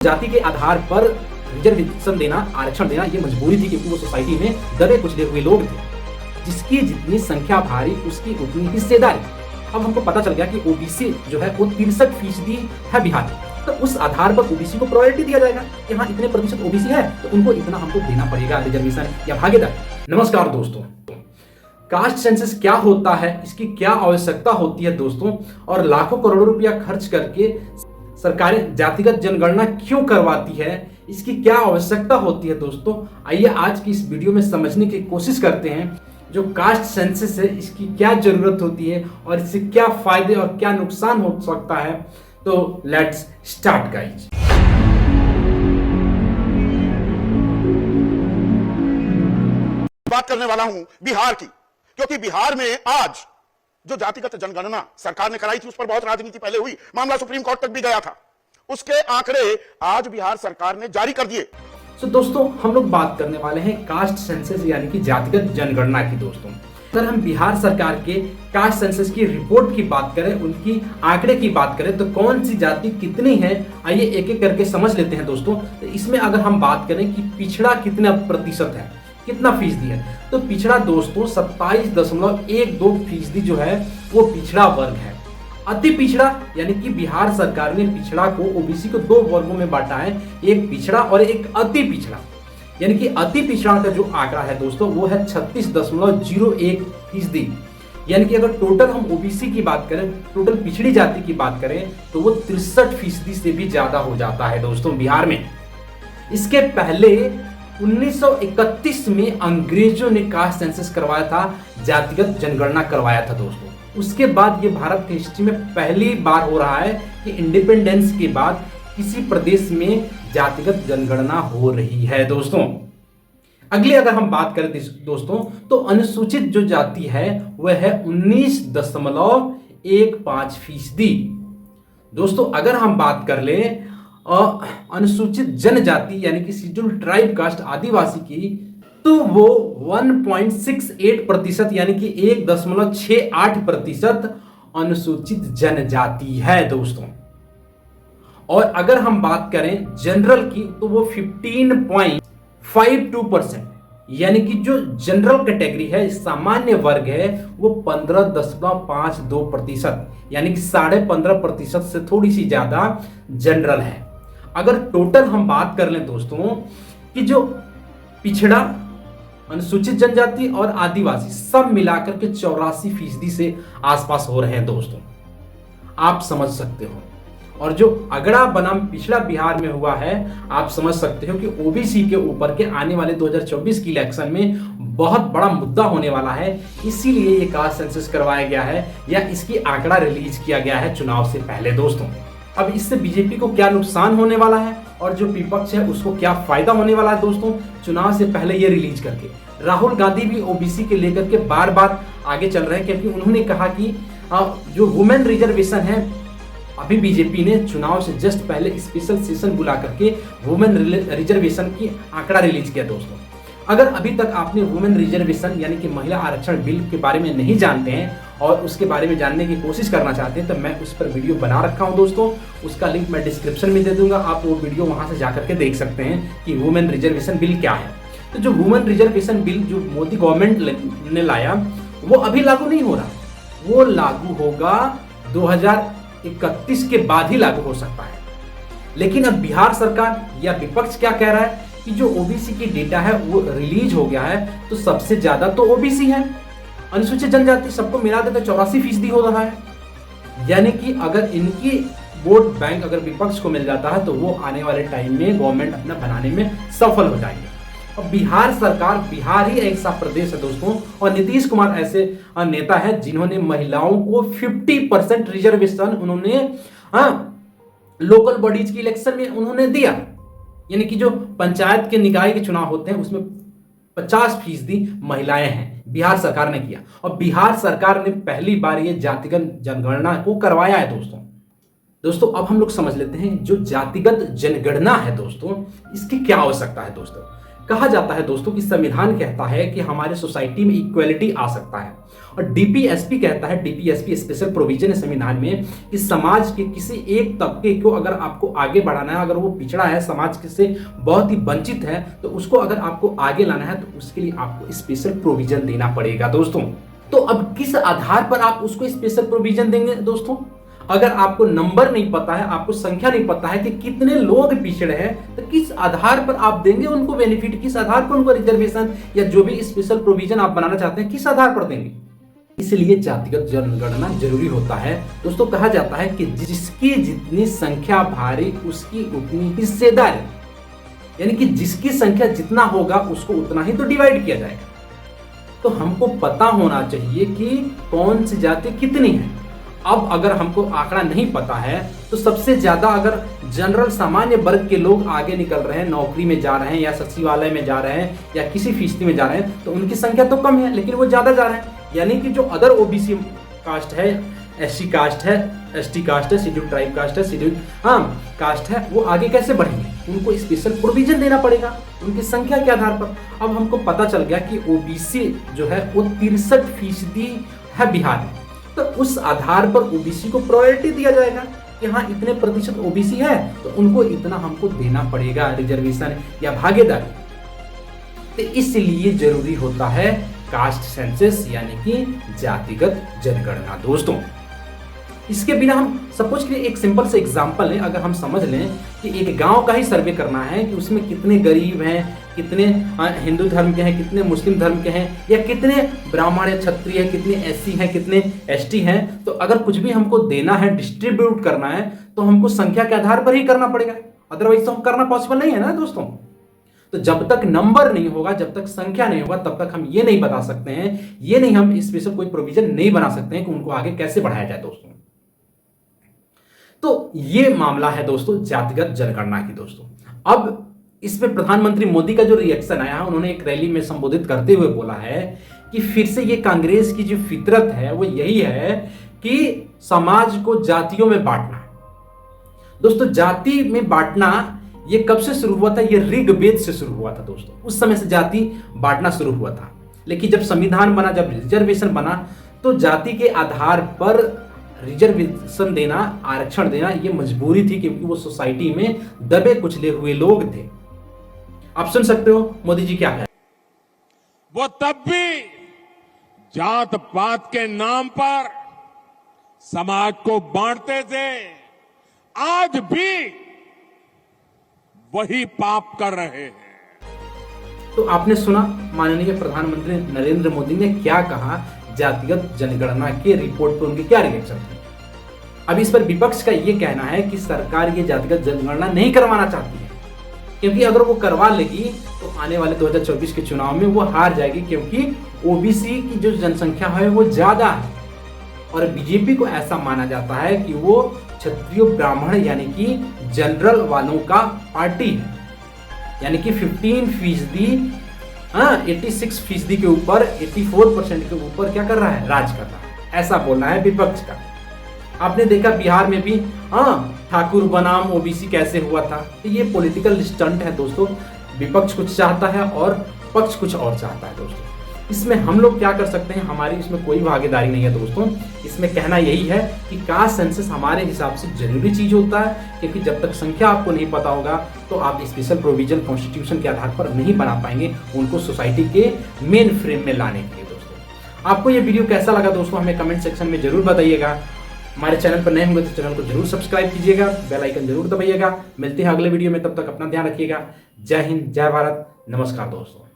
जाति के आधार पर रिजर्वेशन देना, आरक्षण देना ये मजबूरी थी, क्योंकि वो सोसाइटी में दबे कुचले हुए लोग थे। जिसकी जितनी संख्या भारी उसकी उतनी हिस्सेदारी। अब हमको पता चल गया कि ओबीसी जो है वो 63% है बिहार में, तो उस आधार पर ओबीसी को प्रायोरिटी दिया जाएगा कि हाँ इतने प्रतिशत ओबीसी है तो उनको इतना हमको देना पड़ेगा रिजर्वेशन या भागीदारी। नमस्कार दोस्तों, कास्ट सेंसस क्या होता है, इसकी क्या आवश्यकता होती है दोस्तों, और लाखों करोड़ों रुपया खर्च करके सरकारें जातिगत जनगणना क्यों करवाती है, इसकी क्या आवश्यकता होती है दोस्तों, आइए आज की इस वीडियो में समझने की कोशिश करते हैं। जो कास्ट सेंसस है इसकी क्या जरूरत होती है और इससे क्या फायदे और क्या नुकसान हो सकता है। तो लेट्स स्टार्ट गाइस। बात करने वाला हूं बिहार की, क्योंकि बिहार में आज जो जातिगत जनगणना सरकार ने कराई थी उस पर बहुत राजनीति पहले हुई, मामला सुप्रीम कोर्ट तक भी गया था। उसके आंकड़े आज बिहार सरकार ने जारी कर दिए। तो दोस्तों हम लोग बात करने वाले हैं कास्ट सेंसस यानी कि जातिगत जनगणना की। दोस्तों अगर हम बिहार सरकार के कास्ट सेंसस की रिपोर्ट की बात करें, उनकी आंकड़े की बात करें, तो कौन सी जाति कितनी है आइए एक एक करके समझ लेते हैं दोस्तों। तो इसमें अगर हम बात करें कि पिछड़ा कितना प्रतिशत है, कितना फीसदी है, तो पिछड़ा दोस्तों 27.12% जो है वो पिछड़ा वर्ग है। अति पिछड़ा यानी कि बिहार सरकार ने पिछड़ा को ओबीसी को दो वर्गों में बांटा है, एक पिछड़ा और एक अति पिछड़ा। यानी कि अति पिछड़ा का जो आंकड़ा है दोस्तों वो है 36.01%। यानी कि अगर टोटल हम ओबीसी की बात करें, टोटल पिछड़ी जाति की बात करें, तो वो 63% से भी ज्यादा हो जाता है दोस्तों बिहार में। इसके पहले 1931 में अंग्रेजों ने कास्ट सेंसस करवाया था, जातिगत जनगणना करवाया था दोस्तों। उसके बाद ये भारत की हिस्ट्री में पहली बार हो रहा है कि इंडिपेंडेंस के बाद किसी प्रदेश में जातिगत जनगणना हो रही है दोस्तों। अगली अगर हम बात करें दोस्तों तो अनुसूचित जो जाति है वह है 19.15%। दोस्तों अगर हम बात कर ले अनुसूचित जनजाति यानी कि शेड्यूल ट्राइब कास्ट आदिवासी की, तो वो 1.68% यानी कि 1.68% अनुसूचित जनजाति है दोस्तों। और अगर हम बात करें जनरल की तो वो 15.52%, यानी कि जो जनरल कैटेगरी है, सामान्य वर्ग है, वो 15.52%, यानी कि 15.5% से थोड़ी सी ज्यादा जनरल है। अगर टोटल हम बात कर लें दोस्तों कि जो पिछड़ा, अनुसूचित जनजाति और आदिवासी सब मिलाकर के 84% से आसपास हो रहे हैं दोस्तों, आप समझ सकते हो। और जो अगड़ा बनाम पिछड़ा बिहार में हुआ है, आप समझ सकते हो कि ओबीसी के ऊपर के आने वाले 2024 की इलेक्शन में बहुत बड़ा मुद्दा होने वाला है। इसीलिए ये कास्ट सेंसस करवाया गया है या इसकी आंकड़ा रिलीज किया गया है चुनाव से पहले दोस्तों। अब इससे बीजेपी को क्या नुकसान होने वाला है और जो विपक्ष है उसको क्या फायदा होने वाला है दोस्तों, चुनाव से पहले ये रिलीज करके। राहुल गांधी भी ओबीसी के लेकर के बार बार आगे चल रहे हैं, क्योंकि उन्होंने कहा कि जो वुमेन रिजर्वेशन है, अभी बीजेपी ने चुनाव से जस्ट पहले स्पेशल सेशन बुला करके वुमेन रिजर्वेशन की आंकड़ा रिलीज किया दोस्तों। अगर अभी तक आपने वुमेन रिजर्वेशन यानी कि महिला आरक्षण बिल के बारे में नहीं जानते हैं और उसके बारे में जानने की कोशिश करना चाहते हैं, तो मैं उस पर वीडियो बना रखा हूं दोस्तों। उसका लिंक मैं डिस्क्रिप्शन में दे दूंगा, आप वो वीडियो वहां से जाकर के देख सकते हैं कि वुमेन रिजर्वेशन बिल क्या है। तो जो वुमेन रिजर्वेशन बिल जो मोदी गवर्नमेंट ने लाया वो अभी लागू नहीं हो रहा, वो लागू होगा 2031 के बाद ही लागू हो सकता है। लेकिन अब बिहार सरकार या विपक्ष क्या कह रहा है कि जो ओबीसी की डेटा है वो रिलीज हो गया है, तो सबसे ज्यादा तो ओबीसी है, अनुसूचित जनजाति सबको मिला देकर 84% हो रहा है। यानी कि अगर इनकी वोट बैंक अगर विपक्ष को मिल जाता है तो वो आने वाले टाइम में गवर्नमेंट अपना बनाने में सफल हो जाएंगे। और बिहार सरकार, बिहार ही ऐसा प्रदेश है दोस्तों, और नीतीश कुमार ऐसे नेता है जिन्होंने महिलाओं को 50% रिजर्वेशन उन्होंने लोकल बॉडीज की इलेक्शन में उन्होंने दिया। यानी कि जो पंचायत के निकाय के चुनाव होते हैं उसमें 50% महिलाएं हैं, बिहार सरकार ने किया। और बिहार सरकार ने पहली बार ये जातिगत जनगणना को करवाया है दोस्तों। अब हम लोग समझ लेते हैं जो जातिगत जनगणना है दोस्तों, इसकी क्या आवश्यकता है दोस्तों। कहा जाता है दोस्तों कि संविधान कहता है कि हमारे सोसाइटी में इक्वलिटी आ सकता है, और डीपीएसपी कहता है, डीपीएसपी स्पेशल प्रोविजन है संविधान में, कि समाज के किसी एक तबके को अगर आपको आगे बढ़ाना है, अगर वो पिछड़ा है, समाज से बहुत ही वंचित है, तो उसको अगर आपको आगे लाना है तो उसके लिए आपको स्पेशल प्रोविजन देना पड़ेगा दोस्तों। तो अब किस आधार पर आप उसको स्पेशल प्रोविजन देंगे दोस्तों? अगर आपको नंबर नहीं पता है, आपको संख्या नहीं पता है कि कितने लोग पिछड़े हैं, तो किस आधार पर आप देंगे उनको बेनिफिट, किस आधार पर उनको रिजर्वेशन या जो भी स्पेशल प्रोविजन आप बनाना चाहते हैं, किस आधार पर देंगे? इसलिए जातिगत जनगणना जरूरी होता है दोस्तों। कहा जाता है कि जिसकी जितनी संख्या भारी उसकी उतनी हिस्सेदारी, यानी कि जिसकी संख्या जितना होगा उसको उतना ही तो डिवाइड किया जाएगा। तो हमको पता होना चाहिए कि कौन सी जाति कितनी है। अब अगर हमको आंकड़ा नहीं पता है तो सबसे ज्यादा अगर जनरल सामान्य वर्ग के लोग आगे निकल रहे हैं, नौकरी में जा रहे हैं या सचिवालय में जा रहे हैं या किसी फीसदी में जा रहे हैं, तो उनकी संख्या तो कम है लेकिन वो ज्यादा जा रहे हैं। यानी कि जो अदर ओबीसी कास्ट है, एससी कास्ट है, एसटी कास्ट है, शेड्यूल ट्राइब कास्ट है, शेड्यूल कास्ट है, वो आगे कैसे बढ़ेंगे? उनको स्पेशल प्रोविजन देना पड़ेगा उनकी संख्या के आधार पर। अब हमको पता चल गया कि ओबीसी जो है वो 63% है बिहार में, तो उस आधार पर ओबीसी को प्रायोरिटी दिया जाएगा कि हाँ इतने प्रतिशत ओबीसी है तो उनको इतना हमको देना पड़ेगा रिजर्वेशन या भागीदारी। तो इसलिए जरूरी होता है कास्ट सेंसस यानी कि जातिगत जनगणना दोस्तों। इसके बिना हम सपोज के लिए एक सिंपल से एग्जांपल है, अगर हम समझ लें कि एक गांव का ही सर्वे करना है कि उसमें कितने गरीब हैं, कितने हिंदू धर्म के हैं, कितने मुस्लिम धर्म के हैं, या कितने ब्राह्मण या क्षत्रिय हैं, कितने एससी हैं, कितने एसटी हैं, तो अगर कुछ भी हमको देना है, डिस्ट्रीब्यूट करना है, तो हमको संख्या के आधार पर ही करना पड़ेगा, अदरवाइज तो करना पॉसिबल नहीं है ना दोस्तों। तो जब तक नंबर नहीं होगा, जब तक संख्या नहीं होगा, तब तक हम ये नहीं बता सकते हैं, ये नहीं हम स्पेशल कोई प्रोविजन नहीं बना सकते हैं कि उनको आगे कैसे बढ़ाया जाए दोस्तों। तो ये मामला है दोस्तों जातिगत जनगणना की दोस्तों। अब इसमें प्रधानमंत्री मोदी का जो रिएक्शन आया है, उन्होंने एक रैली में संबोधित करते हुए बोला है कि फिर से ये कांग्रेस की जो फितरत है वो यही है कि समाज को जातियों में बांटना। दोस्तों जाति में बांटना ये कब से शुरू हुआ था? ये ऋग्वेद से शुरू हुआ था दोस्तों। उस समय से जाति बांटना शुरू हुआ था, लेकिन जब संविधान बना, जब रिजर्वेशन बना, तो जाति के आधार पर रिजर्वेशन देना, आरक्षण देना ये मजबूरी थी, क्योंकि वो सोसाइटी में दबे कुचले हुए लोग थे। आप सुन सकते हो मोदी जी क्या है। वो तब भी जात पात के नाम पर समाज को बांटते थे, आज भी वही पाप कर रहे हैं। तो आपने सुना माननीय प्रधानमंत्री नरेंद्र मोदी ने क्या कहा, जातिगत जनगणना के रिपोर्ट पर उनके क्या रिएक्शन थे। अब इस पर विपक्ष का यह कहना है कि सरकार ये जातिगत जनगणना नहीं करवाना चाहती है, क्योंकि अगर वो करवा लेगी तो आने वाले 2024 के चुनाव में वो हार जाएगी, क्योंकि ओबीसी की जो जनसंख्या है वो ज्यादा है, और बीजेपी को ऐसा माना जाता है कि वो क्षत्रिय ब्राह्मण यानी कि जनरल वालों का पार्टी है, यानी कि 15% 86% के ऊपर 84% के ऊपर क्या कर रहा है? राज कर रहा है, ऐसा बोलना है विपक्ष का। आपने देखा बिहार में भी ठाकुर बनाम ओबीसी कैसे हुआ था। तो ये पॉलिटिकल स्टंट है दोस्तों, विपक्ष कुछ चाहता है और पक्ष कुछ और चाहता है दोस्तों। इसमें हम लोग क्या कर सकते हैं? हमारी इसमें कोई भागीदारी नहीं है दोस्तों। इसमें कहना यही है कि कास्ट सेंसस हमारे हिसाब से जरूरी चीज होता है, क्योंकि जब तक संख्या आपको नहीं पता होगा तो आप स्पेशल प्रोविजन कॉन्स्टिट्यूशन के आधार पर नहीं बना पाएंगे उनको सोसाइटी के मेन फ्रेम में लाने के लिए दोस्तों। आपको ये वीडियो कैसा लगा दोस्तों, हमें कमेंट सेक्शन में जरूर बताइएगा। हमारे चैनल पर नए होंगे तो चैनल को जरूर सब्सक्राइब कीजिएगा, बेल आइकन जरूर दबाइएगा। मिलते हैं अगले वीडियो में, तब तक अपना ध्यान रखिएगा। जय हिंद, जय भारत, नमस्कार दोस्तों।